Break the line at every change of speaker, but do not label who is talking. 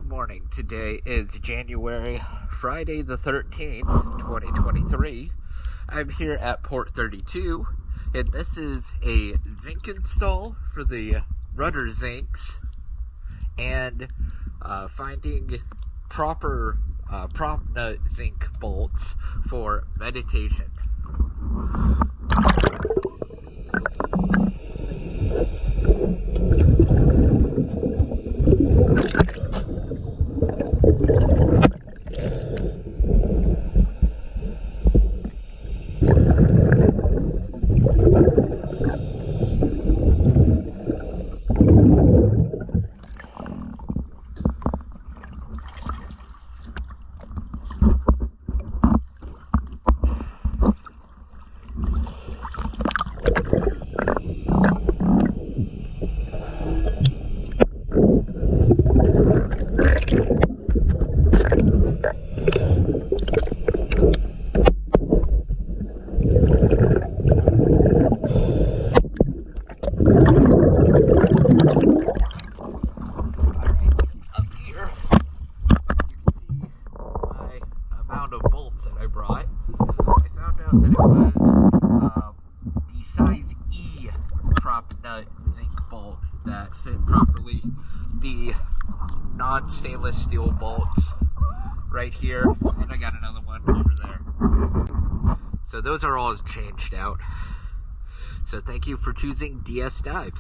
Good morning. Today is Friday the 13th, 2023. I'm here at Port 32, and this is a zinc install for the rudder zincs, and finding proper prop nut zinc bolts for meditation. Of bolts that I brought. I found out that it was the size E prop nut zinc bolt that fit properly the non-stainless steel bolts right here, and I got another one over there. So those are all changed out. So thank you for choosing DS Dive.